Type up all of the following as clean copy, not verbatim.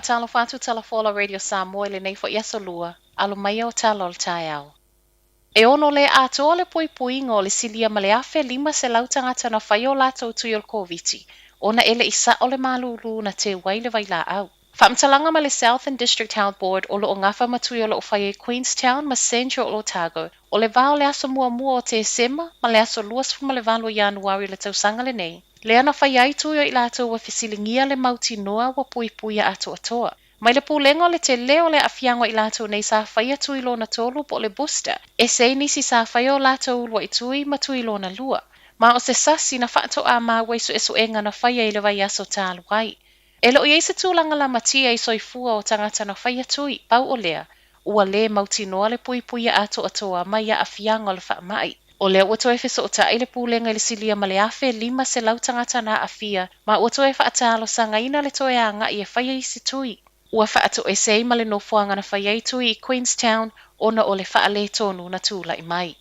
whaatalo whātu talafola Radio Samoa le nei fo iaso lua, alo mai o talo le tai au. E ono le atoa le pui ngō le silia ma le afe 5 se lautangata na whai o lātou tui o le COVID-19, ona ele isa o le malulu na te wai le vai la au. Whaamtalanga ma le Southern District Health Board o lo o ngafa matui o lo o whai e Queenstown ma Central o Otago, o le vao le aso mua o te sema ma le aso luas ma le valo Januari le tausanga le nei. Le ana whai ai tui o i lātou wa fisilingia le mauti noa wa pui a ato atoa. Mai le pūlengo le te leo le afiango i lātou nei sa whai atui lo na tolu po le booster, e se nisi sa whai o lātou ulua i tui ma tui lo na lua. Ma o se sasi na whaato a mā weisu e suenga na whai e le vai aso tālu ai. E lo i eise tūlanga la matia i soifua o tangata na whai atui, pau o lea, ua le mauti noa le pui a ato atoa mai a afiango le wha mai. O lea ua toe feso o ta i le pūlenga i le silia ma le afe 5 se lautangata na afia, ma ua toe whaatalo sanga ina le toe anga i e whai isi tui. Ua whaato e sei ma le nofuanga na whai ai tui i Queenstown, ona o le wha le tonu na tūla i mai.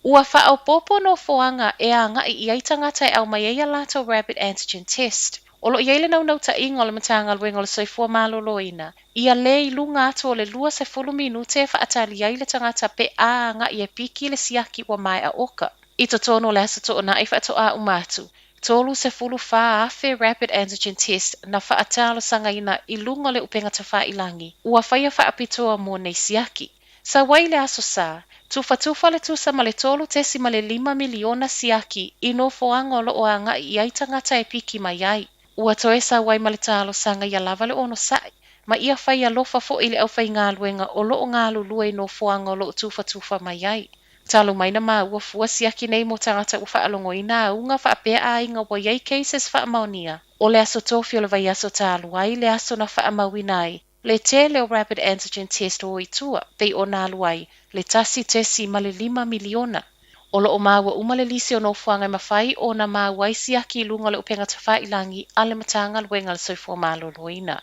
Ua whao popo nofuanga e a ngai i aitangata e au mai eia lato rapid antigen test. Olo i eile nau ta ingo le matanga luengo le soifua malolo ina. Ia le i lunga ato o le 20 minute e whaatali ai le tangata pe a ngai e piki le siaki wa mai a oka. I to tono le asa to na i whaato a umatu. Tolu se fulu wha afe rapid antigen test na whaatalo sanga ina i lunga le upenga ta wha ilangi. Ua whaia whaapitoa mo nei siaki. Sa waile aso sa, tufa le tusa ma le tolu tesi ma le 5 miliona siaki i no foangolo o anga i aitangata e piki mai ai. Ua toe sa wai ma le talo sanga ia lava le ono sai, ma ia whaia lofa fo i le au whai ngā luenga o lo o ngā lulua i no foangolo o tufa mai ai. Talo mai na maa ua fua siaki nei mo tangata u whaalongo i nā unga whaapea a inga wa iei cases whaamaunia. O le aso tofi o le vai aso talo ai le aso na whaamau nai. Le te leo rapid antigen test o i tua, pei o nā luai, le tasi tesi ma le 5 miliona. O lo o maua umale lisi o no fuanga mawhai o na maua i siaki lunga le upenga tawha ilangi a le matanga luenga le soifua malo loina.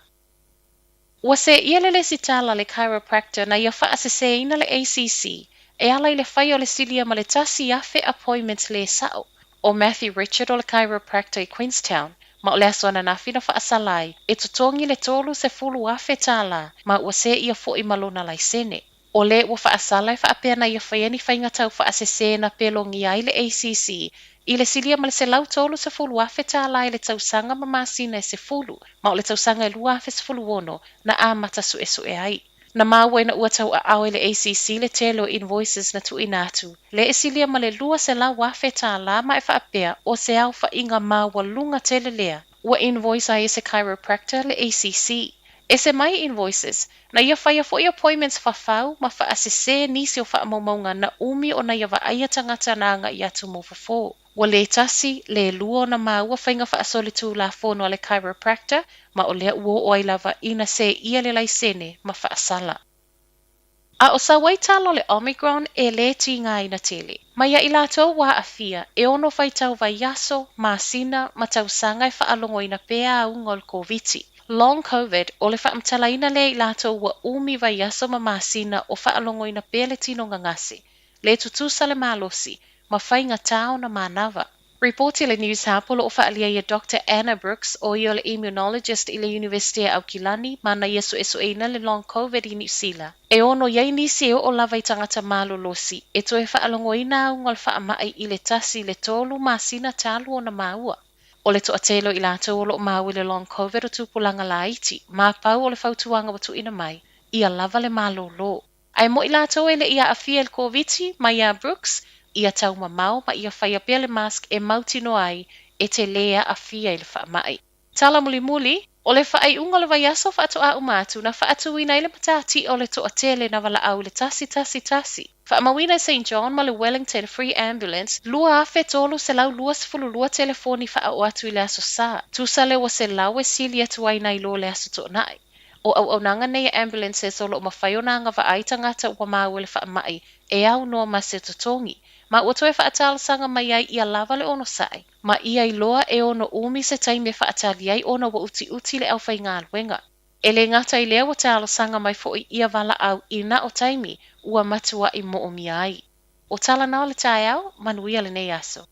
Ua se ia le lesi tala le chiropractor na ia wha se ina le ACC, e ala i le whai o le silia ma le tasi afe appointment le sao, o Matthew Richard o le chiropractor i Queenstown, ma o le aso ana nafi na wha asalai, e tutongi le tolu se fulu afe tala, ma ua se ia fo i malona lai sene. O le ua whaasala e whaapea na ia whaiani whainga tau whaasese na pelongi ai le ACC, i le silia ma le se lau tolu se fulu afe tala i le tausanga ma masina e se fulu, ma o le tausanga e lua afe se fulu ono na a mata su e ai. Na maua ina ua tau a au le ACC le telo invoices na tu inatu, le e silia ma le lua se lau afe tala ma e whaapea o se au whainga maua lunga tele lea, ua invoice ai e se chiropractor le ACC. E se mai invoices, na ia whaia fo i appointments whawhau ma whaasese nisi o whaamaumaunga na umi o na ia waaia tangata nanga i atu mowhafo. Wa le tasi, le lua na maua whainga whaasolitu la fono ale chiropractor, ma o lea uo o ailava ina se ia le laisene ma whaasala. A o sa waitalo le Omicron e le ti ngā ina tele. Ma ia ilatou wa afia e ono whaitau vai yaso, masina, ma tausanga e whaalongo ina pea ungol COVID-19. Long COVID o le whaamtalaina le i lātou wa umi vai aso ma masina o whaalongo ina pele tino ngangase. Le tutusa le malosi, ma whainga tau na manawa. Reporti le News Hapolo o whaalia ia Dr. Anna Brooks o i o le immunologist i le University of Aukilani ma na yesu eina le long COVID i New Zealand. E ono iei nisi e o lava i tangata malolosi, e toe whaalongo ina aungal whaamai i le tasi le tolu masina talu o na maua. O le toʻatelo i lātou o loo mau i le long COVID o tupulanga la iti, ma pau o le whautuanga watu ina mai, ia lava le malolo. Ai mo i lātou e le ia afia el COVID ma ia Brooks, ia tau mamau ma ia whaia pele mask e mautino ai e te lea afia i le whaamai. Tala muli, o le whaai unga le vai aso whaato a umatu na whaatu ina i le matati o le toʻatele na wala au le tasi. Whaamawina St. John ma le Wellington Free Ambulance, lua afe tolu se lau lua sifulu lua telefoni whaau atu i le aso sa. Tusa le wa se lau e sili atu ai nai lo le aso to nai. O au nanga nei ambulances o lo mawhaiona nga wa aitangata ua mau le whaamai e au noa ma se totongi. Ma ua toe whaatala sanga mai ai ia lava le ono sai. Ma ia i loa e ono umi se taime whaatali ai ono wa uti le au whai ngā luenga. E le ngata i lea wa talo sanga mai fo i ia wala au i na o taimi ua matua i mo o mi ai. O tala nao le tai au, manuia le nei aso.